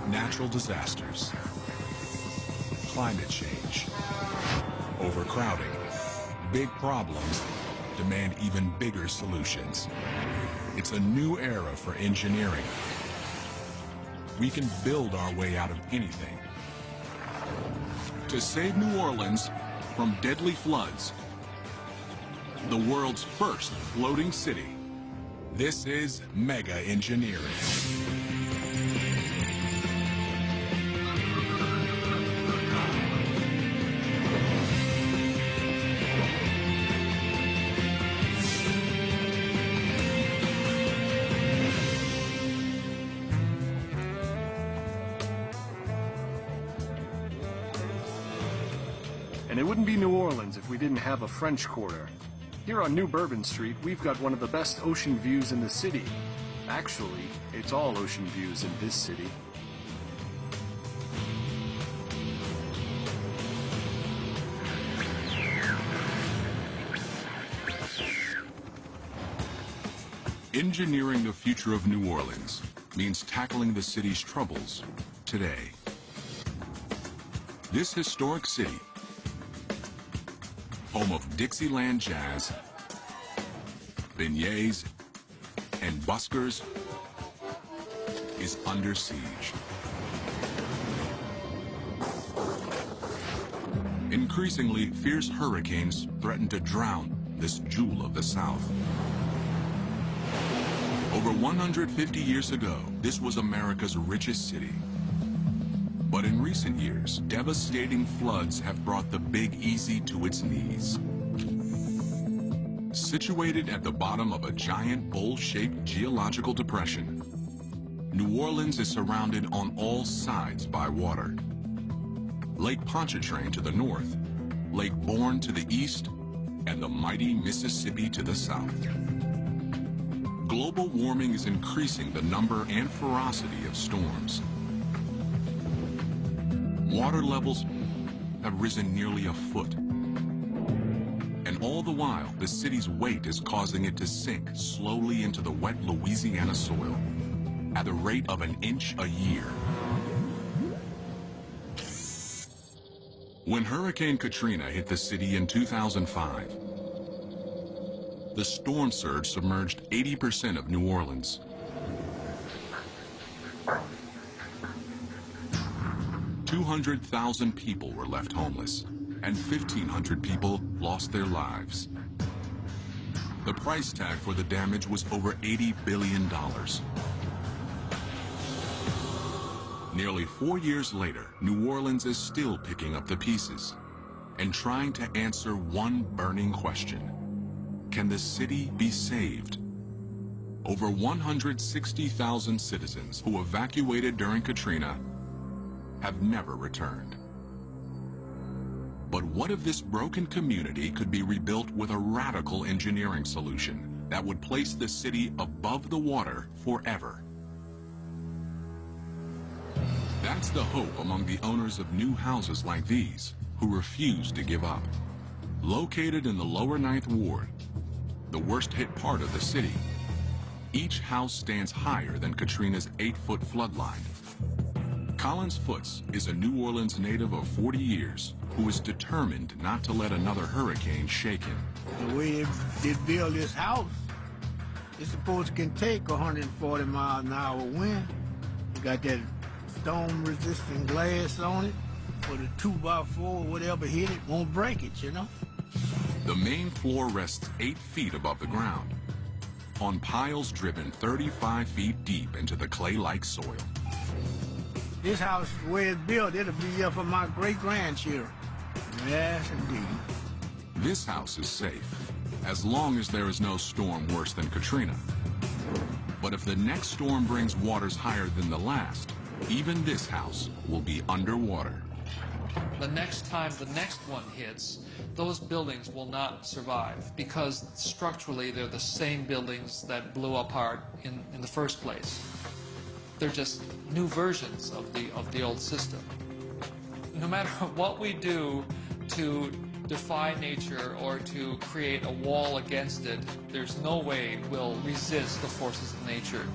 Natural disasters, climate change, overcrowding, big problems demand even bigger solutions. It's a new era for engineering. We can build our way out of anything. To save New Orleans from deadly floods, the world's first floating city, this is mega engineering. And it wouldn't be New Orleans if we didn't have a French Quarter. Here on New Bourbon Street, we've got one of the best ocean views in the city. Actually, it's all ocean views in this city. Engineering the future of New Orleans means tackling the city's troubles today. This historic city, home of Dixieland jazz, beignets, and buskers, is under siege. Increasingly, fierce hurricanes threaten to drown this jewel of the South. Over 150 years ago, this was America's richest city. But in recent years, devastating floods have brought the Big Easy to its knees. Situated at the bottom of a giant bowl-shaped geological depression, New Orleans is surrounded on all sides by water. Lake Pontchartrain to the north, Lake Borgne to the east, and the mighty Mississippi to the south. Global warming is increasing the number and ferocity of storms. Water levels have risen nearly a foot. And all the while, the city's weight is causing it to sink slowly into the wet Louisiana soil at the rate of an inch a year. When Hurricane Katrina hit the city in 2005, the storm surge submerged 80% of New Orleans. 200,000 people were left homeless, and 1,500 people lost their lives. The price tag for the damage was over $80 billion. Nearly 4 years later, New Orleans is still picking up the pieces and trying to answer one burning question. Can the city be saved? Over 160,000 citizens who evacuated during Katrina have never returned. But what if this broken community could be rebuilt with a radical engineering solution that would place the city above the water forever? That's the hope among the owners of new houses like these who refuse to give up. Located in the lower 9th Ward, the worst hit part of the city, each house stands higher than Katrina's 8-foot floodline. Collins Foots is a New Orleans native of 40 years who is determined not to let another hurricane shake him. The way they build this house, it's supposed to can take 140 miles an hour wind. You got that storm-resistant glass on it, with a 2x4, whatever hit it, won't break it, you know? The main floor rests 8 feet above the ground, on piles driven 35 feet deep into the clay-like soil. This house, the way it's built, it'll be here for my great-grandchildren. Yes, indeed. This house is safe, as long as there is no storm worse than Katrina. But if the next storm brings waters higher than the last, even this house will be underwater. The next time the next one hits, those buildings will not survive because structurally they're the same buildings that blew apart in the first place. They're just new versions of the old system. No matter what we do to defy nature or to create a wall against it, there's no way we'll resist the forces of nature.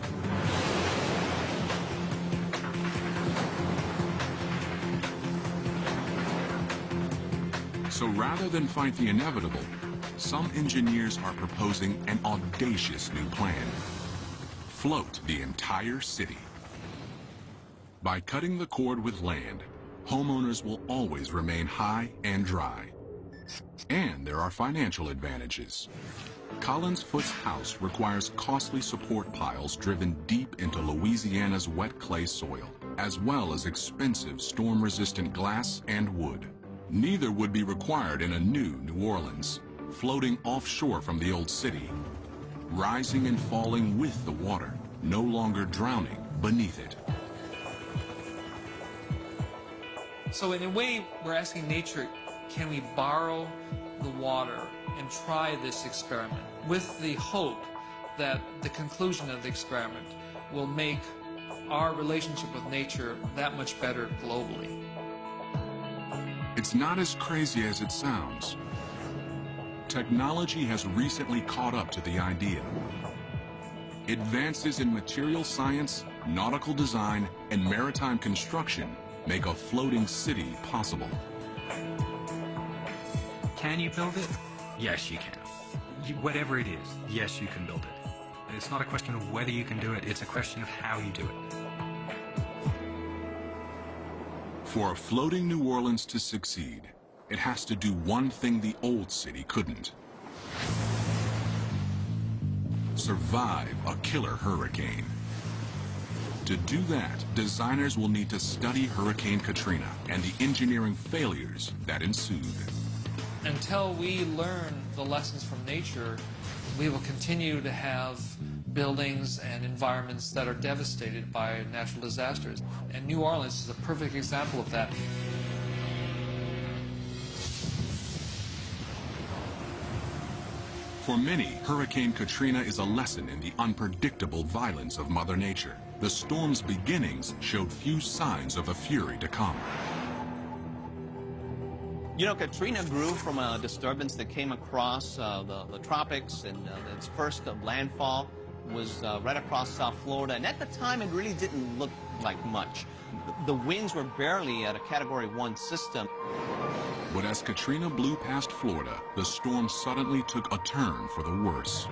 So rather than fight the inevitable, some engineers are proposing an audacious new plan. Float the entire city. By cutting the cord with land, homeowners will always remain high and dry. And there are financial advantages. Collins Foot's house requires costly support piles driven deep into Louisiana's wet clay soil, as well as expensive storm-resistant glass and wood. Neither would be required in a new New Orleans, floating offshore from the old city, rising and falling with the water, no longer drowning beneath it. So in a way, we're asking nature, can we borrow the water and try this experiment with the hope that the conclusion of the experiment will make our relationship with nature that much better globally? It's not as crazy as it sounds. Technology has recently caught up to the idea. Advances in material science, nautical design, and maritime construction make a floating city possible. Can you build it? Yes, you can. Whatever it is, yes, you can build it. It's not a question of whether you can do it, it's a question of how you do it. For a floating New Orleans to succeed, it has to do one thing the old city couldn't. Survive a killer hurricane. To do that, designers will need to study Hurricane Katrina and the engineering failures that ensued. Until we learn the lessons from nature, we will continue to have buildings and environments that are devastated by natural disasters. And New Orleans is a perfect example of that. For many, Hurricane Katrina is a lesson in the unpredictable violence of Mother Nature. The storm's beginnings showed few signs of a fury to come. You know, Katrina grew from a disturbance that came across the tropics, and its first landfall was right across South Florida. And at the time, it really didn't look like much. The winds were barely at a Category 1 system. But as Katrina blew past Florida, the storm suddenly took a turn for the worse.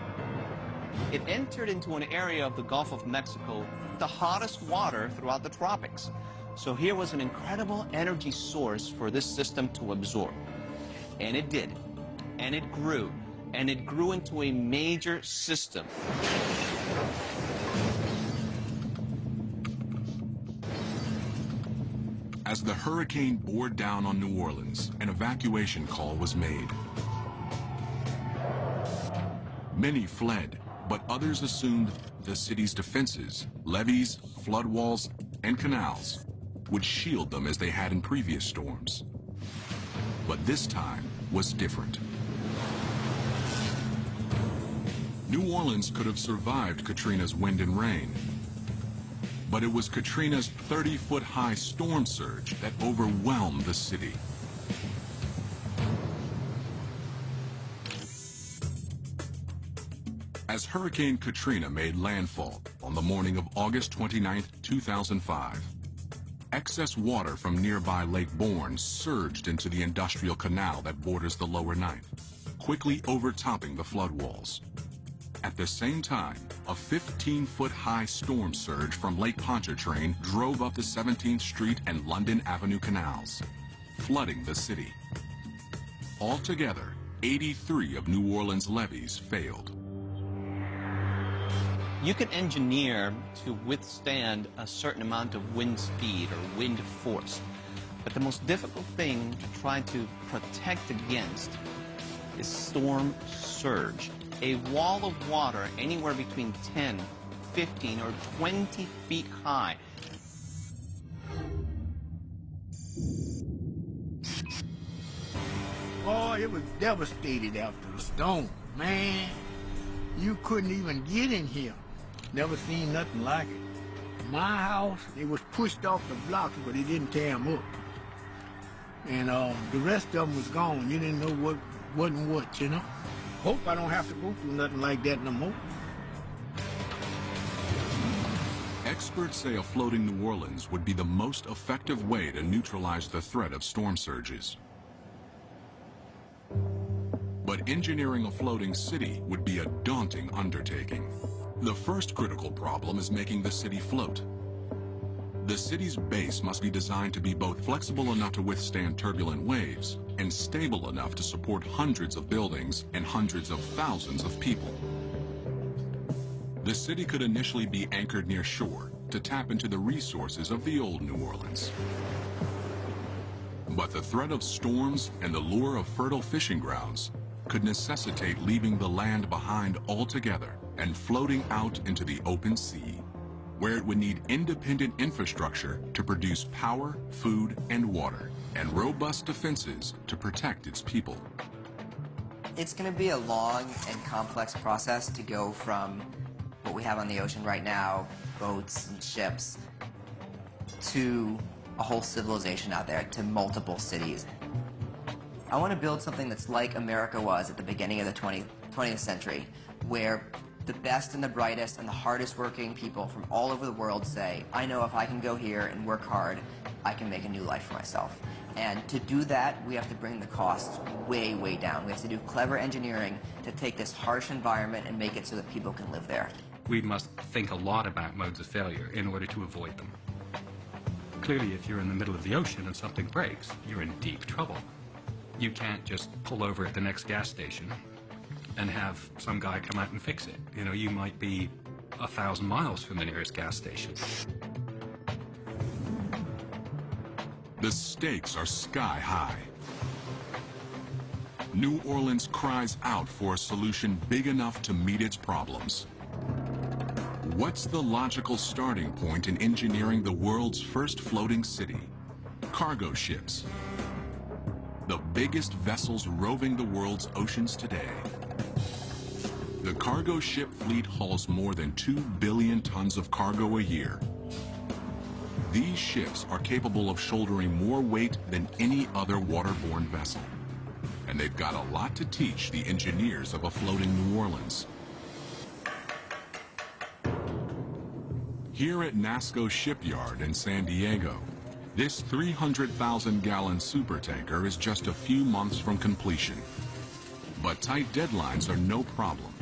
It entered into an area of the Gulf of Mexico, the hottest water throughout the tropics. So here was an incredible energy source for this system to absorb. And it did. And it grew. And it grew into a major system. As the hurricane bore down on New Orleans, an evacuation call was made. Many fled, but others assumed the city's defenses, levees, flood walls, and canals would shield them as they had in previous storms. But this time was different. New Orleans could have survived Katrina's wind and rain, but it was Katrina's 30-foot-high storm surge that overwhelmed the city. As Hurricane Katrina made landfall on the morning of August 29, 2005, excess water from nearby Lake Borgne surged into the industrial canal that borders the lower Ninth, quickly overtopping the flood walls. At the same time, a 15-foot-high storm surge from Lake Pontchartrain drove up the 17th Street and London Avenue canals, flooding the city. Altogether, 83 of New Orleans' levees failed. You can engineer to withstand a certain amount of wind speed or wind force. But the most difficult thing to try to protect against is storm surge. A wall of water anywhere between 10, 15, or 20 feet high. Oh, it was devastated after the storm, man. You couldn't even get in here. Never seen nothing like it. My house, it was pushed off the blocks, but it didn't tear them up. And the rest of them was gone. You didn't know what wasn't what, you know? Hope I don't have to go through nothing like that no more. Experts say a floating New Orleans would be the most effective way to neutralize the threat of storm surges. But engineering a floating city would be a daunting undertaking. The first critical problem is making the city float. The city's base must be designed to be both flexible enough to withstand turbulent waves and stable enough to support hundreds of buildings and hundreds of thousands of people. The city could initially be anchored near shore to tap into the resources of the old New Orleans. But the threat of storms and the lure of fertile fishing grounds could necessitate leaving the land behind altogether and floating out into the open sea, where it would need independent infrastructure to produce power, food, and water, and robust defenses to protect its people. It's going to be a long and complex process to go from what we have on the ocean right now, boats and ships, to a whole civilization out there, to multiple cities. I want to build something that's like America was at the beginning of the 20th century, where the best and the brightest and the hardest working people from all over the world say, I know if I can go here and work hard, I can make a new life for myself. And to do that, we have to bring the costs way, way down. We have to do clever engineering to take this harsh environment and make it so that people can live there. We must think a lot about modes of failure in order to avoid them. Clearly, if you're in the middle of the ocean and something breaks, you're in deep trouble. You can't just pull over at the next gas station and have some guy come out and fix it. You know, you might be 1,000 miles from the nearest gas station. The stakes are sky high. New Orleans cries out for a solution big enough to meet its problems. What's the logical starting point in engineering the world's first floating city? Cargo ships. The biggest vessels roving the world's oceans today. The cargo ship fleet hauls more than 2 billion tons of cargo a year. These ships are capable of shouldering more weight than any other waterborne vessel. And they've got a lot to teach the engineers of a floating New Orleans. Here at NASSCO Shipyard in San Diego, this 300,000-gallon supertanker is just a few months from completion. But tight deadlines are no problem,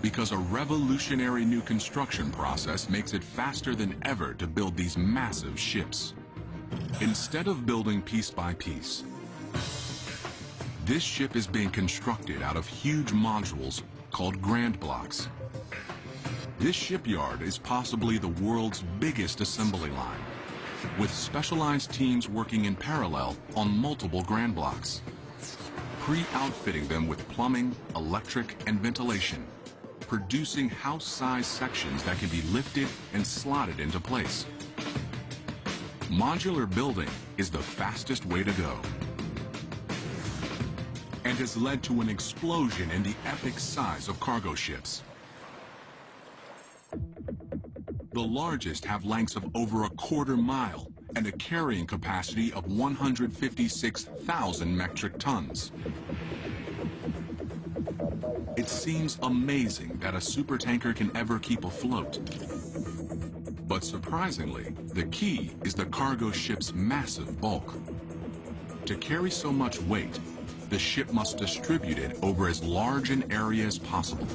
because a revolutionary new construction process makes it faster than ever to build these massive ships. Instead of building piece by piece, this ship is being constructed out of huge modules called grand blocks. This shipyard is possibly the world's biggest assembly line, with specialized teams working in parallel on multiple grand blocks, pre-outfitting them with plumbing, electric, and ventilation, producing house-sized sections that can be lifted and slotted into place. Modular building is the fastest way to go, and has led to an explosion in the epic size of cargo ships. The largest have lengths of over 1/4 mile and a carrying capacity of 156,000 metric tons. It seems amazing that a supertanker can ever keep afloat. But surprisingly, the key is the cargo ship's massive bulk. To carry so much weight, the ship must distribute it over as large an area as possible.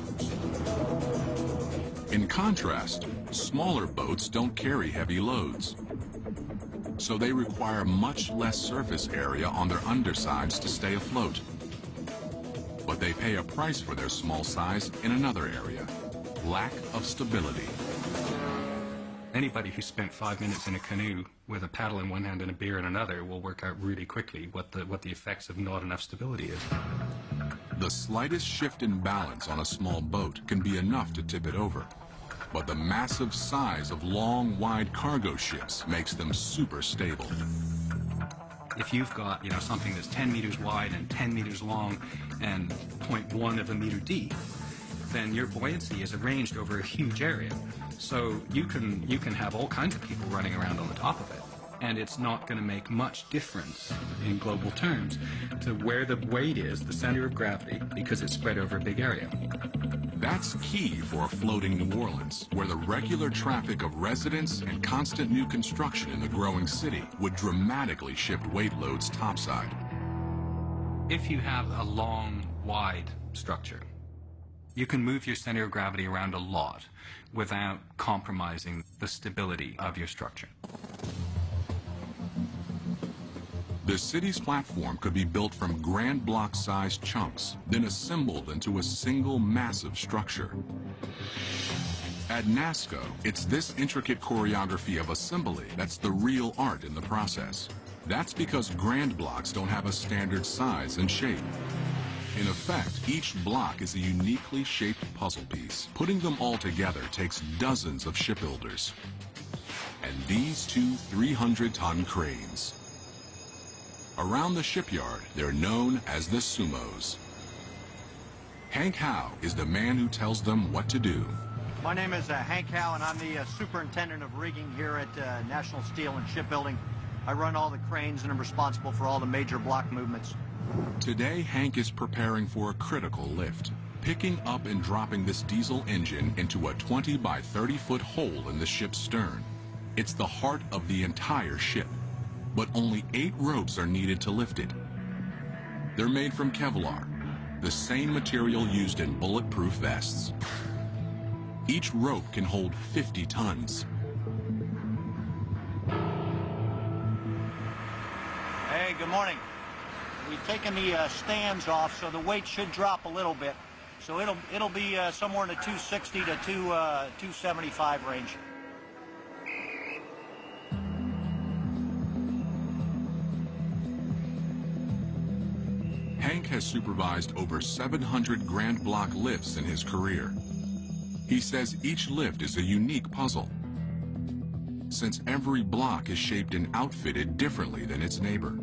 In contrast, smaller boats don't carry heavy loads, so they require much less surface area on their undersides to stay afloat. But they pay a price for their small size in another area: lack of stability. Anybody who spent 5 minutes in a canoe with a paddle in one hand and a beer in another will work out really quickly what the effects of not enough stability is. The slightest shift in balance on a small boat can be enough to tip it over. But the massive size of long, wide cargo ships makes them super stable. If you've got, something that's 10 meters wide and 10 meters long and 0.1 of a meter deep, then your buoyancy is arranged over a huge area. So you can have all kinds of people running around on the top of it, and it's not going to make much difference in global terms to where the weight is, the center of gravity, because it's spread over a big area. That's key for a floating New Orleans, where the regular traffic of residents and constant new construction in the growing city would dramatically shift weight loads topside. If you have a long, wide structure, you can move your center of gravity around a lot without compromising the stability of your structure. The city's platform could be built from grand block-sized chunks, then assembled into a single massive structure. At NASCO, it's this intricate choreography of assembly that's the real art in the process. That's because grand blocks don't have a standard size and shape. In effect, each block is a uniquely shaped puzzle piece. Putting them all together takes dozens of shipbuilders. And these two 300-ton cranes. Around the shipyard, they're known as the Sumos. Hank Howe is the man who tells them what to do. My name is Hank Howe, and I'm the superintendent of rigging here at National Steel and Shipbuilding. I run all the cranes and I'm responsible for all the major block movements. Today, Hank is preparing for a critical lift, picking up and dropping this diesel engine into a 20 by 30-foot hole in the ship's stern. It's the heart of the entire ship, but only 8 ropes are needed to lift it. They're made from Kevlar, the same material used in bulletproof vests. Each rope can hold 50 tons. Hey, good morning. We've taken the stands off, so the weight should drop a little bit. So it'll be somewhere in the 260 to 275 range. Hank has supervised over 700 grand block lifts in his career. He says each lift is a unique puzzle, since every block is shaped and outfitted differently than its neighbor.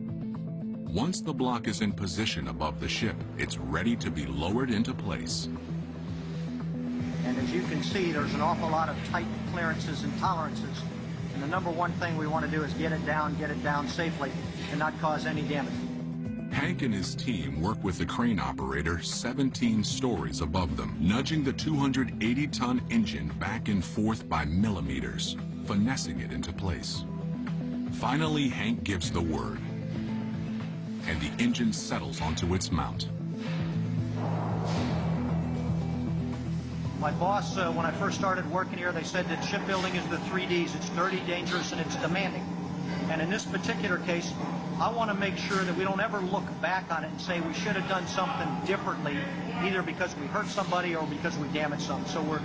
Once the block is in position above the ship, it's ready to be lowered into place. And as you can see, there's an awful lot of tight clearances and tolerances. And the number one thing we want to do is get it down safely and not cause any damage. Hank and his team work with the crane operator 17 stories above them, nudging the 280-ton engine back and forth by millimeters, finessing it into place. Finally, Hank gives the word, and the engine settles onto its mount. My boss, when I first started working here, they said that shipbuilding is the 3 Ds. It's dirty, dangerous, and it's demanding. And in this particular case, I want to make sure that we don't ever look back on it and say we should have done something differently, either because we hurt somebody or because we damaged something. So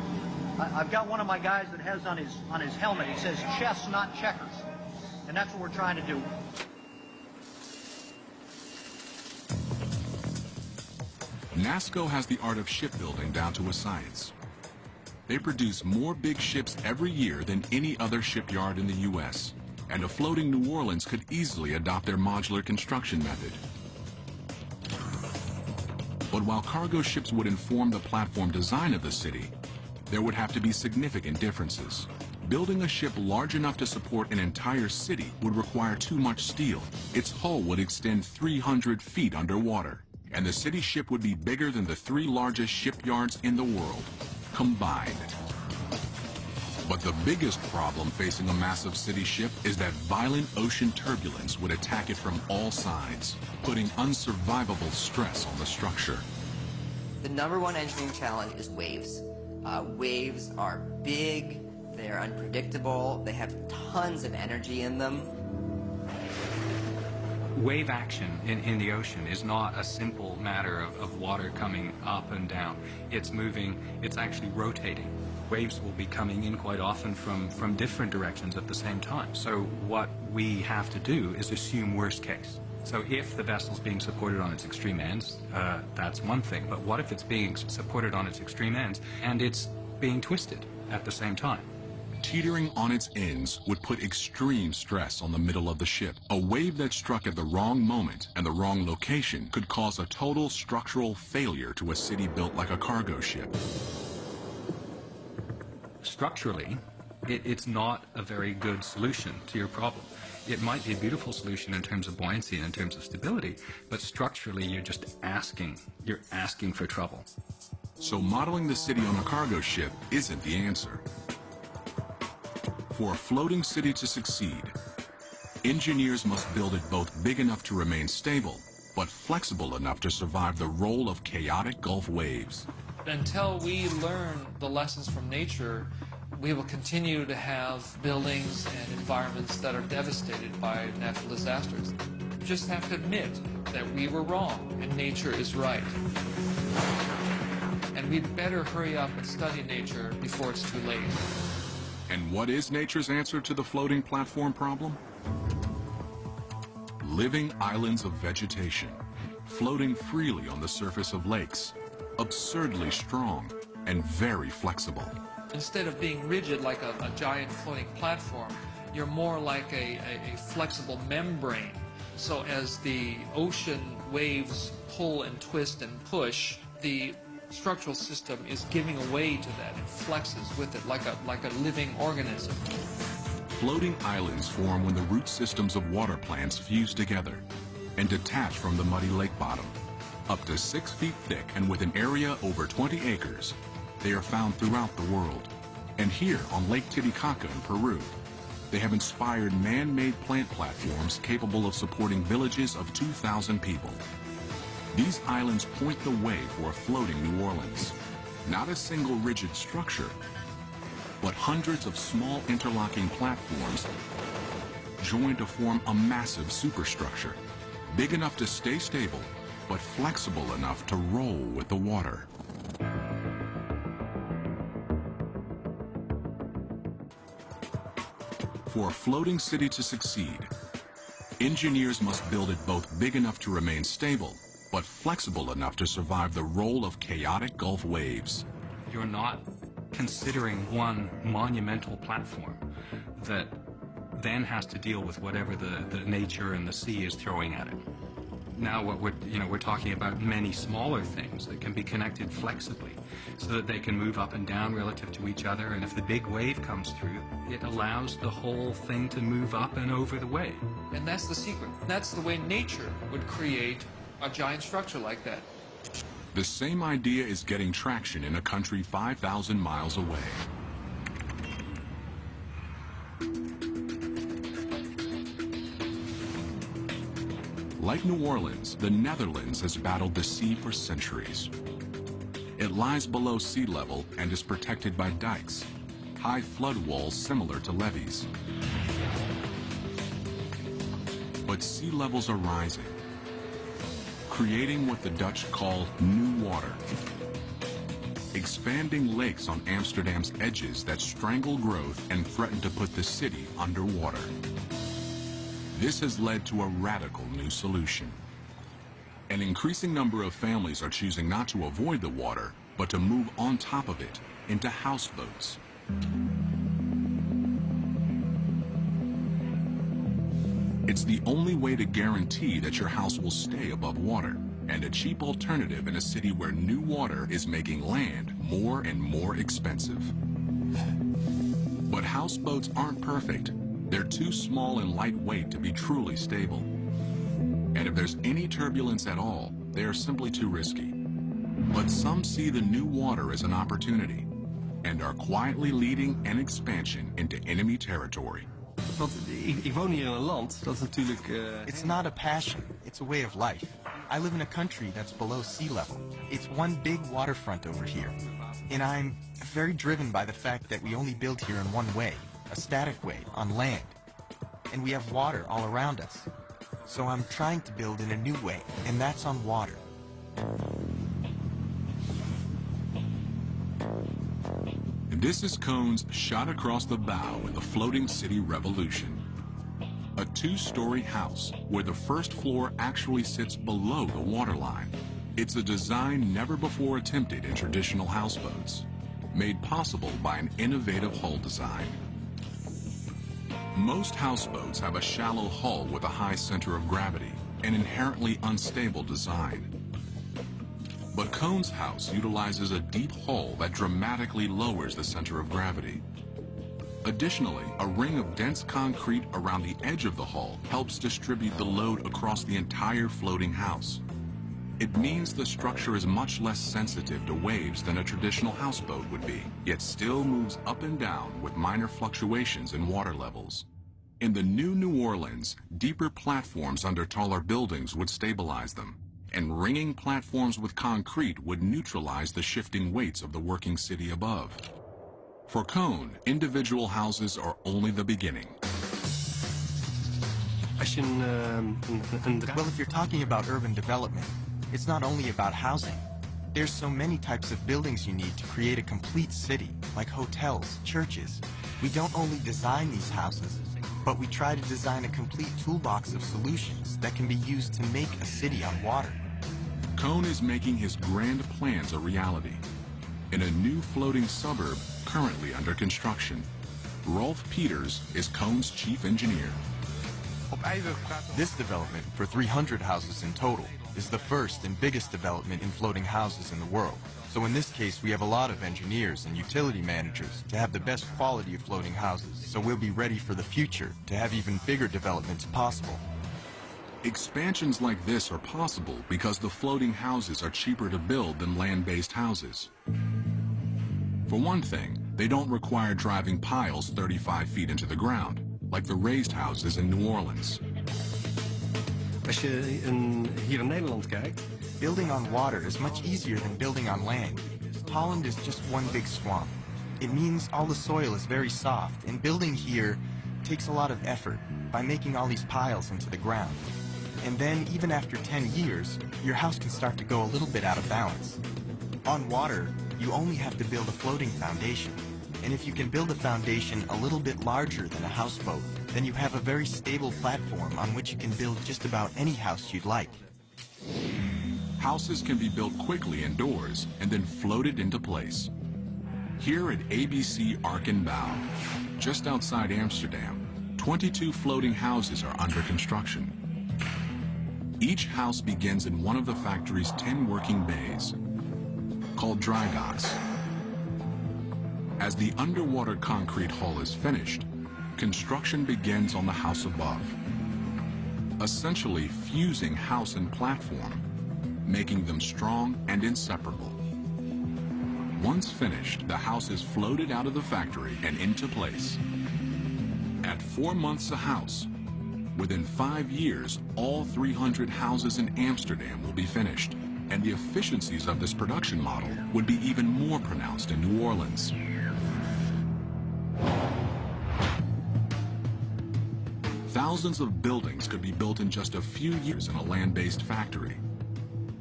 I've got one of my guys that has on his helmet, he says chess, not checkers. And that's what we're trying to do. NASCO has the art of shipbuilding down to a science. They produce more big ships every year than any other shipyard in the U.S., and a floating New Orleans could easily adopt their modular construction method. But while cargo ships would inform the platform design of the city, there would have to be significant differences. Building a ship large enough to support an entire city would require too much steel. Its hull would extend 300 feet underwater, and the city ship would be bigger than the 3 largest shipyards in the world combined. But the biggest problem facing a massive city ship is that violent ocean turbulence would attack it from all sides, putting unsurvivable stress on the structure. The number one engineering challenge is waves. Waves are big, they're unpredictable, they have tons of energy in them. Wave action in the ocean is not a simple matter of water coming up and down. It's moving, it's actually rotating. Waves will be coming in quite often from different directions at the same time. So what we have to do is assume worst case. So if the vessel's being supported on its extreme ends, that's one thing. But what if it's being supported on its extreme ends and it's being twisted at the same time? Teetering on its ends would put extreme stress on the middle of the ship. A wave that struck at the wrong moment and the wrong location could cause a total structural failure to a city built like a cargo ship. Structurally, it's not a very good solution to your problem. It might be a beautiful solution in terms of buoyancy and in terms of stability, but structurally you're asking for trouble. So modeling the city on a cargo ship isn't the answer. For a floating city to succeed, engineers must build it both big enough to remain stable but flexible enough to survive the role of chaotic Gulf waves. Until we learn the lessons from nature, we will continue to have buildings and environments that are devastated by natural disasters. We just have to admit that we were wrong and nature is right. And we'd better hurry up and study nature before it's too late. And what is nature's answer to the floating platform problem? Living islands of vegetation, floating freely on the surface of lakes, absurdly strong and very flexible. Instead of being rigid like a giant floating platform, you're more like a flexible membrane. So as the ocean waves pull and twist and push, the structural system is giving away to that. It flexes with it like a living organism. Floating islands form when the root systems of water plants fuse together and detach from the muddy lake bottom. Up to 6 feet thick and with an area over 20 acres, they are found throughout the world. And here on Lake Titicaca in Peru, they have inspired man-made plant platforms capable of supporting villages of 2,000 people. These islands point the way for a floating New Orleans. Not a single rigid structure, but hundreds of small interlocking platforms joined to form a massive superstructure, big enough to stay stable, but flexible enough to roll with the water. For a floating city to succeed, engineers must build it both big enough to remain stable, but flexible enough to survive the roll of chaotic Gulf waves. You're not considering one monumental platform that then has to deal with whatever the nature and the sea is throwing at it. Now what we're talking about many smaller things that can be connected flexibly so that they can move up and down relative to each other, and if the big wave comes through, it allows the whole thing to move up and over the wave. And that's the secret. That's the way nature would create a giant structure like that. The same idea is getting traction in a country 5,000 miles away. Like New Orleans, the Netherlands has battled the sea for centuries. It lies below sea level and is protected by dikes, high flood walls similar to levees. But sea levels are rising, creating what the Dutch call new water. Expanding lakes on Amsterdam's edges that strangle growth and threaten to put the city underwater. This has led to a radical new solution. An increasing number of families are choosing not to avoid the water, but to move on top of it into houseboats. It's the only way to guarantee that your house will stay above water, and a cheap alternative in a city where new water is making land more and more expensive. But houseboats aren't perfect. They're too small and lightweight to be truly stable. And if there's any turbulence at all, they are simply too risky. But some see the new water as an opportunity and are quietly leading an expansion into enemy territory. Ik woon hier in een land dat natuurlijk... It's not a passion, it's a way of life. I live in a country that's below sea level. It's one big waterfront over here. And I'm very driven by the fact that we only build here in one way, a static way, on land. And we have water all around us. So I'm trying to build in a new way, and that's on water. This is Cohn's shot across the bow in the floating city revolution. A two-story house where the first floor actually sits below the waterline. It's a design never before attempted in traditional houseboats, made possible by an innovative hull design. Most houseboats have a shallow hull with a high center of gravity, an inherently unstable design. But Cohn's house utilizes a deep hull that dramatically lowers the center of gravity. Additionally, a ring of dense concrete around the edge of the hull helps distribute the load across the entire floating house. It means the structure is much less sensitive to waves than a traditional houseboat would be, yet still moves up and down with minor fluctuations in water levels. In the new New Orleans, deeper platforms under taller buildings would stabilize them, and ringing platforms with concrete would neutralize the shifting weights of the working city above. For Cone, individual houses are only the beginning. Well, if you're talking about urban development, it's not only about housing. There's so many types of buildings you need to create a complete city, like hotels, churches. We don't only design these houses, but we try to design a complete toolbox of solutions that can be used to make a city on water. Cone is making his grand plans a reality. In a new floating suburb currently under construction, Rolf Peters is Cone's chief engineer. This development, for 300 houses in total, is the first and biggest development in floating houses in the world. So in this case, we have a lot of engineers and utility managers to have the best quality of floating houses, so we'll be ready for the future to have even bigger developments possible. Expansions like this are possible because the floating houses are cheaper to build than land-based houses. For one thing, they don't require driving piles 35 feet into the ground, like the raised houses in New Orleans. Als je hier in Nederland kijkt, building on water is much easier than building on land. Holland is just one big swamp. It means all the soil is very soft, and building here takes a lot of effort by making all these piles into the ground. And then, even after 10 years, your house can start to go a little bit out of balance. On water, you only have to build a floating foundation. And if you can build a foundation a little bit larger than a houseboat, then you have a very stable platform on which you can build just about any house you'd like. Houses can be built quickly indoors and then floated into place. Here at ABC Ark and Bow, just outside Amsterdam, 22 floating houses are under construction. Each house begins in one of the factory's 10 working bays, called dry docks. As the underwater concrete hull is finished, construction begins on the house above, essentially fusing house and platform, making them strong and inseparable. Once finished, the house is floated out of the factory and into place. At 4 months a house, within 5 years, all 300 houses in Amsterdam will be finished, and the efficiencies of this production model would be even more pronounced in New Orleans. Thousands of buildings could be built in just a few years in a land-based factory,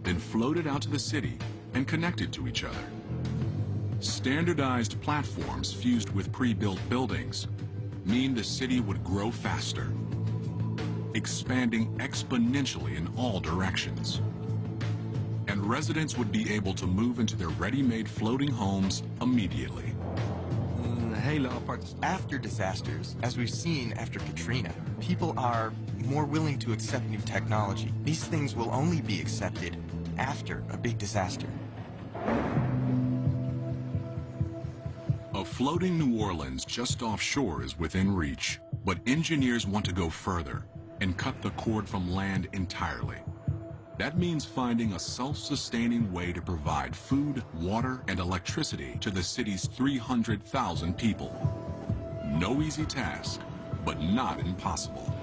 then floated out to the city and connected to each other. Standardized platforms fused with pre-built buildings mean the city would grow faster, expanding exponentially in all directions. And residents would be able to move into their ready-made floating homes immediately. After disasters, as we've seen after Katrina, people are more willing to accept new technology. These things will only be accepted after a big disaster. A floating New Orleans just offshore is within reach, but engineers want to go further and cut the cord from land entirely. That means finding a self-sustaining way to provide food, water, and electricity to the city's 300,000 people. No easy task, but not impossible.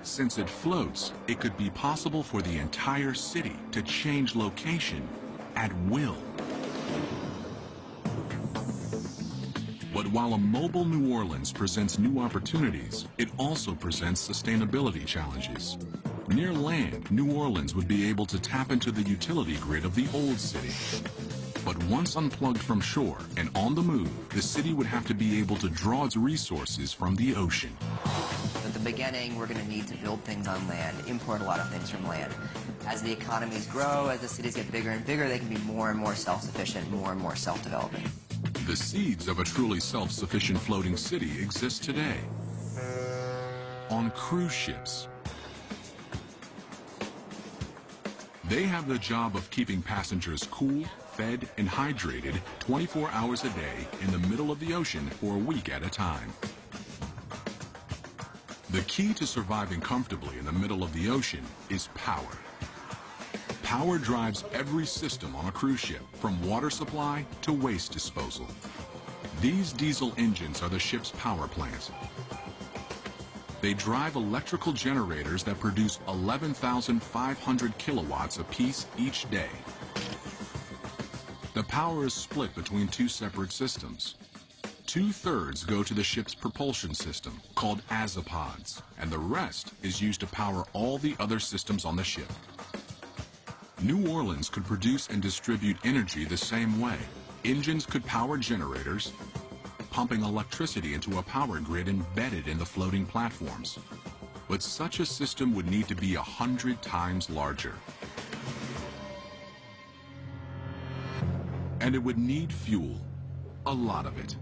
Since it floats, it could be possible for the entire city to change location at will. But while a mobile New Orleans presents new opportunities, it also presents sustainability challenges. Near land, New Orleans would be able to tap into the utility grid of the old city. But once unplugged from shore and on the move, the city would have to be able to draw its resources from the ocean. At the beginning, we're going to need to build things on land, import a lot of things from land. As the economies grow, as the cities get bigger and bigger, they can be more and more self-sufficient, more and more self-developing. The seeds of a truly self-sufficient floating city exist today on cruise ships. They have the job of keeping passengers cool, fed, and hydrated 24 hours a day in the middle of the ocean for a week at a time. The key to surviving comfortably in the middle of the ocean is power. Power drives every system on a cruise ship, from water supply to waste disposal. These diesel engines are the ship's power plant. They drive electrical generators that produce 11,500 kilowatts apiece each day. The power is split between two separate systems. 2/3 go to the ship's propulsion system, called azipods, and the rest is used to power all the other systems on the ship. New Orleans could produce and distribute energy the same way. Engines could power generators, pumping electricity into a power grid embedded in the floating platforms. But such a system would need to be 100 times larger. And it would need fuel, a lot of it.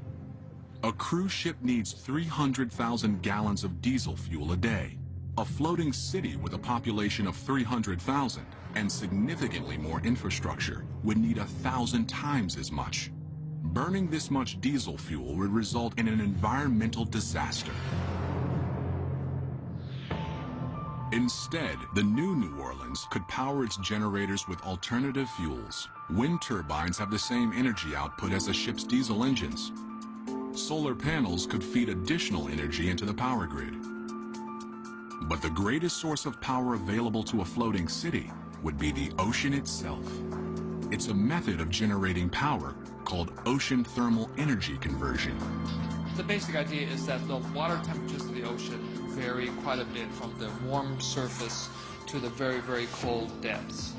A cruise ship needs 300,000 gallons of diesel fuel a day. A floating city with a population of 300,000 and significantly more infrastructure would need 1,000 times as much. Burning this much diesel fuel would result in an environmental disaster. Instead, the new New Orleans could power its generators with alternative fuels. Wind turbines have the same energy output as a ship's diesel engines. Solar panels could feed additional energy into the power grid. But the greatest source of power available to a floating city would be the ocean itself. It's a method of generating power called ocean thermal energy conversion. The basic idea is that the water temperatures of the ocean vary quite a bit from the warm surface to the very, very cold depths.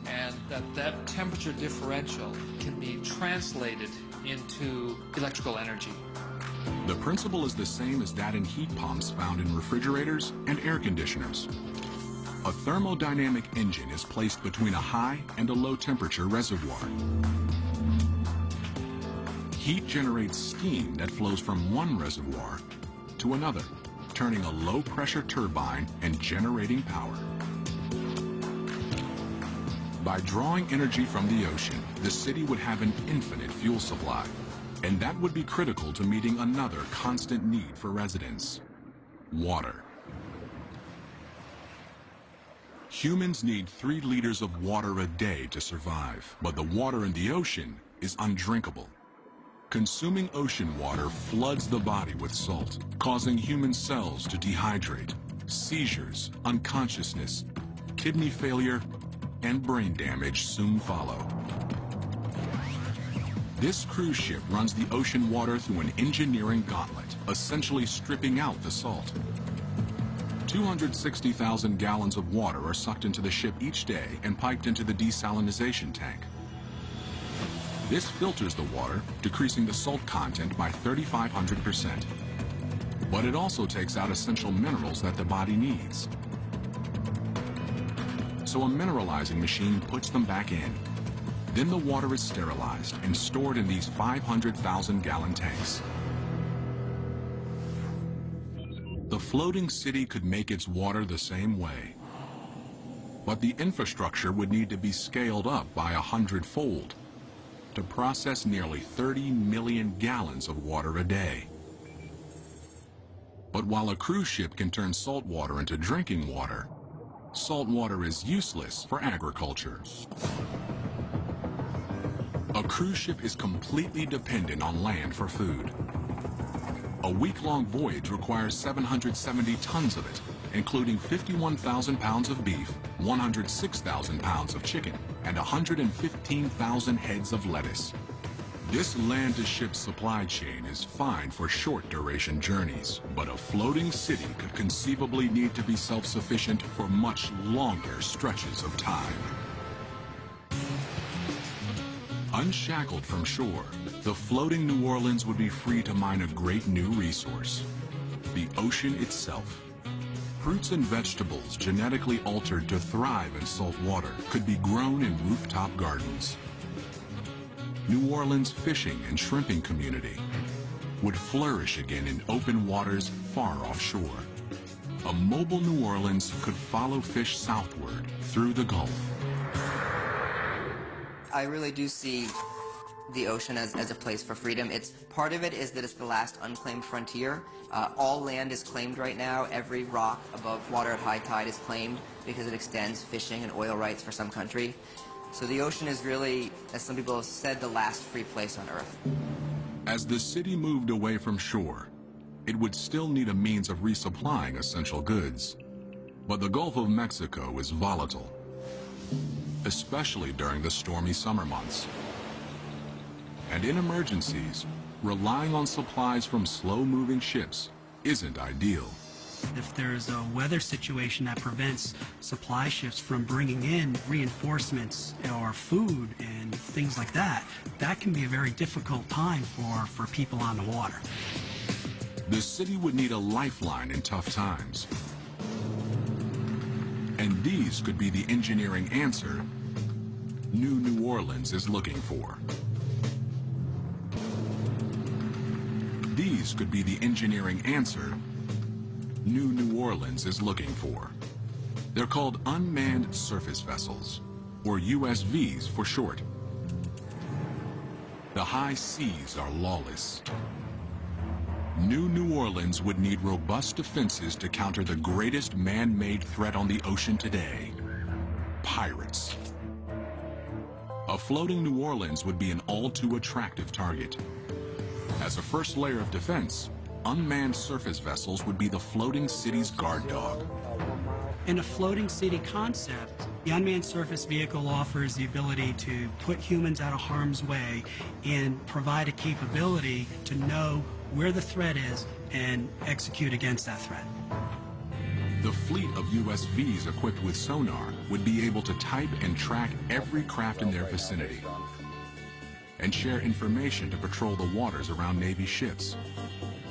And that temperature differential can be translated into electrical energy. The principle is the same as that in heat pumps found in refrigerators and air conditioners. A thermodynamic engine is placed between a high and a low temperature reservoir. Heat generates steam that flows from one reservoir to another, turning a low-pressure turbine and generating power. By drawing energy from the ocean, the city would have an infinite fuel supply, and that would be critical to meeting another constant need for residents: water. Humans need 3 liters of water a day to survive, but the water in the ocean is undrinkable. Consuming ocean water floods the body with salt, causing human cells to dehydrate. Seizures, unconsciousness, kidney failure, and brain damage soon follow. This cruise ship runs the ocean water through an engineering gauntlet, essentially stripping out the salt. 260,000 gallons of water are sucked into the ship each day and piped into the desalinization tank. This filters the water, decreasing the salt content by 3,500%. But it also takes out essential minerals that the body needs. So a mineralizing machine puts them back in. Then the water is sterilized and stored in these 500,000-gallon tanks. The floating city could make its water the same way. But the infrastructure would need to be scaled up by 100-fold to process nearly 30 million gallons of water a day. But while a cruise ship can turn salt water into drinking water, salt water is useless for agriculture. A cruise ship is completely dependent on land for food. A week-long voyage requires 770 tons of it, including 51,000 pounds of beef, 106,000 pounds of chicken, and 115,000 heads of lettuce. This land-to-ship supply chain is fine for short-duration journeys, but a floating city could conceivably need to be self-sufficient for much longer stretches of time. Unshackled from shore, the floating New Orleans would be free to mine a great new resource: the ocean itself. Fruits and vegetables genetically altered to thrive in salt water could be grown in rooftop gardens. New Orleans' fishing and shrimping community would flourish again in open waters far offshore. A mobile New Orleans could follow fish southward through the Gulf. I really do see the ocean as a place for freedom. Part of it is that it's the last unclaimed frontier. All land is claimed right now. Every rock above water at high tide is claimed because it extends fishing and oil rights for some country. So the ocean is really, as some people have said, the last free place on Earth. As the city moved away from shore, it would still need a means of resupplying essential goods. But the Gulf of Mexico is volatile, especially during the stormy summer months. And in emergencies, relying on supplies from slow-moving ships isn't ideal. If there's a weather situation that prevents supply ships from bringing in reinforcements or food and things like that, that can be a very difficult time for people on the water. The city would need a lifeline in tough times. And these could be the engineering answer New Orleans is looking for. These could be the engineering answer New Orleans is looking for. They're called unmanned surface vessels, or USVs for short. The high seas are lawless. New Orleans would need robust defenses to counter the greatest man-made threat on the ocean today: pirates. A floating New Orleans would be an all-too-attractive target. As a first layer of defense, unmanned surface vessels would be the floating city's guard dog. In a floating city concept, the unmanned surface vehicle offers the ability to put humans out of harm's way and provide a capability to know where the threat is and execute against that threat. The fleet of USVs equipped with sonar would be able to type and track every craft in their vicinity and share information to patrol the waters around Navy ships.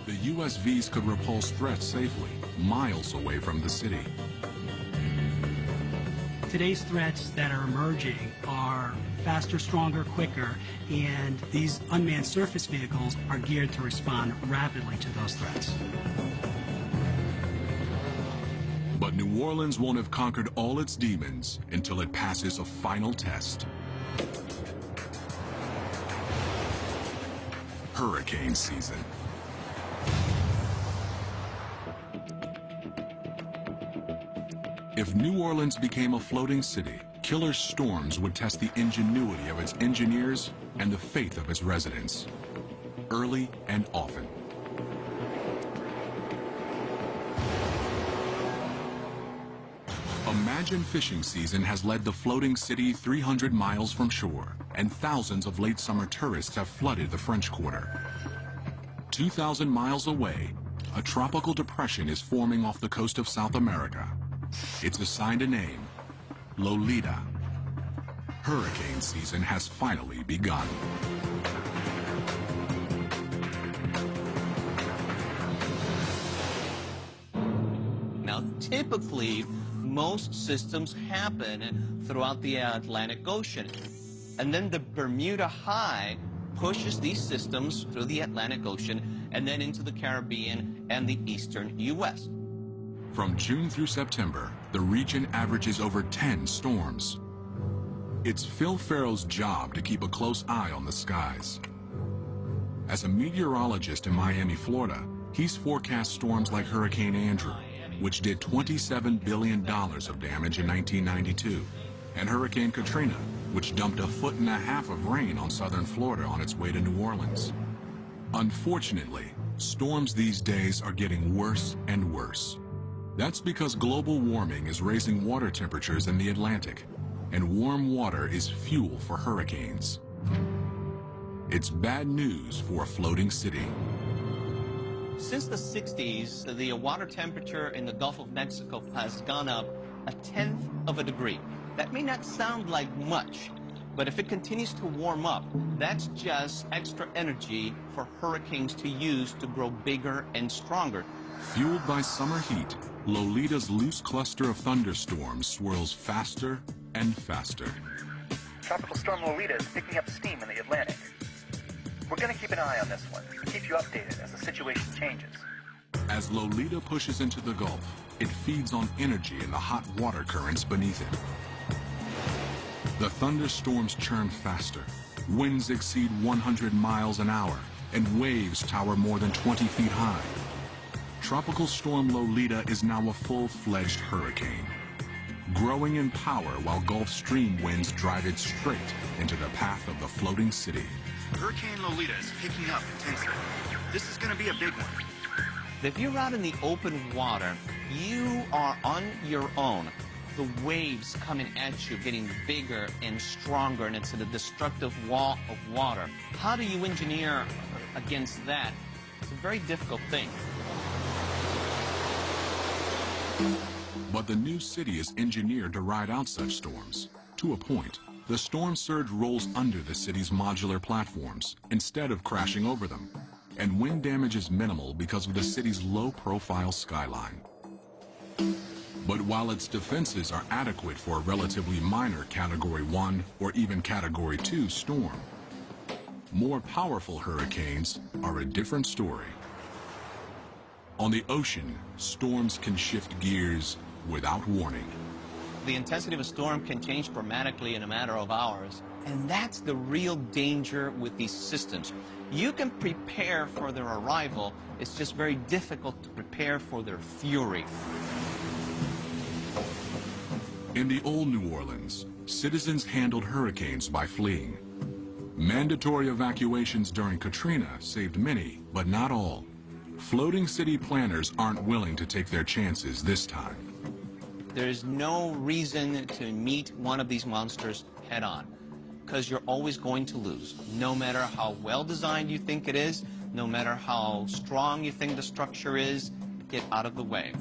The USVs could repulse threats safely, miles away from the city. Today's threats that are emerging are faster, stronger, quicker, and these unmanned surface vehicles are geared to respond rapidly to those threats. But New Orleans won't have conquered all its demons until it passes a final test. Hurricane season. If New Orleans became a floating city, killer storms would test the ingenuity of its engineers and the faith of its residents, early and often. Imagine fishing season has led the floating city 300 miles from shore, and thousands of late summer tourists have flooded the French Quarter. 2,000 miles away, a tropical depression is forming off the coast of South America. It's assigned a name: Lolita. Hurricane season has finally begun. Now, typically, most systems happen throughout the Atlantic Ocean. And then the Bermuda High pushes these systems through the Atlantic Ocean and then into the Caribbean and the eastern U.S. From June through September, the region averages over 10 storms. It's Phil Farrell's job to keep a close eye on the skies. As a meteorologist in Miami, Florida, he's forecast storms like Hurricane Andrew, which did $27 billion of damage in 1992, and Hurricane Katrina, which dumped 1.5 feet of rain on southern Florida on its way to New Orleans. Unfortunately, storms these days are getting worse and worse. That's because global warming is raising water temperatures in the Atlantic, and warm water is fuel for hurricanes. It's bad news for a floating city. Since the 60s, the water temperature in the Gulf of Mexico has gone up 1/10 degree. That may not sound like much, but if it continues to warm up, that's just extra energy for hurricanes to use to grow bigger and stronger. Fueled by summer heat, Lolita's loose cluster of thunderstorms swirls faster and faster. Tropical Storm Lolita is picking up steam in the Atlantic. We're going to keep an eye on this one, keep you updated as the situation changes. As Lolita pushes into the Gulf, it feeds on energy in the hot water currents beneath it. The thunderstorms churn faster, winds exceed 100 miles an hour, and waves tower more than 20 feet high. Tropical Storm Lolita is now a full-fledged hurricane, growing in power while Gulf Stream winds drive it straight into the path of the floating city. Hurricane Lolita is picking up intensity. This is going to be a big one. If you're out in the open water, you are on your own. The waves coming at you getting bigger and stronger, and it's a destructive wall of water. How do you engineer against that? It's a very difficult thing. But the new city is engineered to ride out such storms. To a point, the storm surge rolls under the city's modular platforms instead of crashing over them. And wind damage is minimal because of the city's low-profile skyline. But while its defenses are adequate for a relatively minor Category 1 or even Category 2 storm, more powerful hurricanes are a different story. On the ocean, storms can shift gears without warning. The intensity of a storm can change dramatically in a matter of hours, and that's the real danger with these systems. You can prepare for their arrival, it's just very difficult to prepare for their fury. In the old New Orleans, citizens handled hurricanes by fleeing. Mandatory evacuations during Katrina saved many, but not all. Floating city planners aren't willing to take their chances this time. There's no reason to meet one of these monsters head-on, because you're always going to lose. No matter how well designed you think it is, no matter how strong you think the structure is, get out of the way.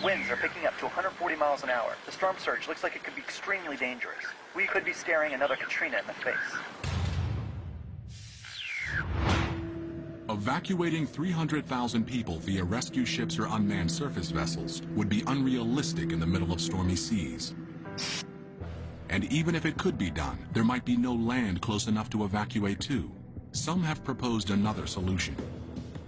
Winds are picking up to 140 miles an hour. The storm surge looks like it could be extremely dangerous. We could be staring another Katrina in the face. Evacuating 300,000 people via rescue ships or unmanned surface vessels would be unrealistic in the middle of stormy seas. And even if it could be done, there might be no land close enough to evacuate to. Some have proposed another solution.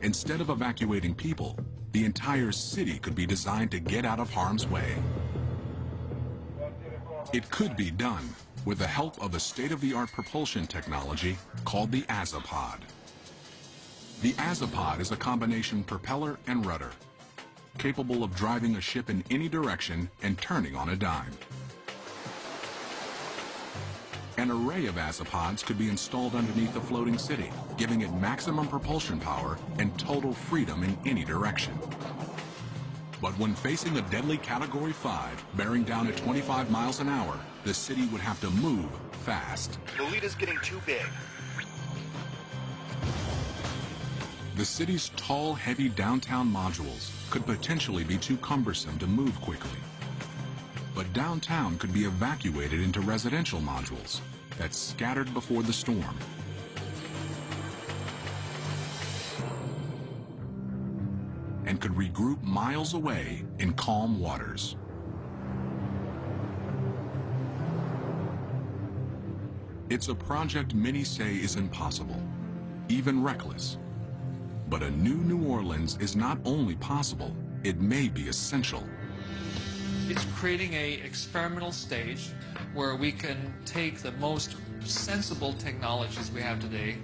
Instead of evacuating people, the entire city could be designed to get out of harm's way. It could be done with the help of a state-of-the-art propulsion technology called the Azipod. The Azipod is a combination propeller and rudder, capable of driving a ship in any direction and turning on a dime. An array of Azipods could be installed underneath the floating city, giving it maximum propulsion power and total freedom in any direction. But when facing a deadly Category 5 bearing down at 25 miles an hour, the city would have to move fast. Lolita's getting too big. The city's tall, heavy downtown modules could potentially be too cumbersome to move quickly. But downtown could be evacuated into residential modules that scattered before the storm. And could regroup miles away in calm waters. It's a project many say is impossible, even reckless. But a new New Orleans is not only possible, it may be essential. It's creating a experimental stage where we can take the most sensible technologies we have today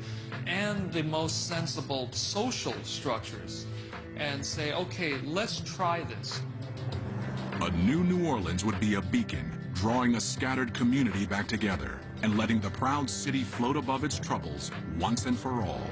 and the most sensible social structures and say, okay, let's try this. A new New Orleans would be a beacon, drawing a scattered community back together and letting the proud city float above its troubles once and for all.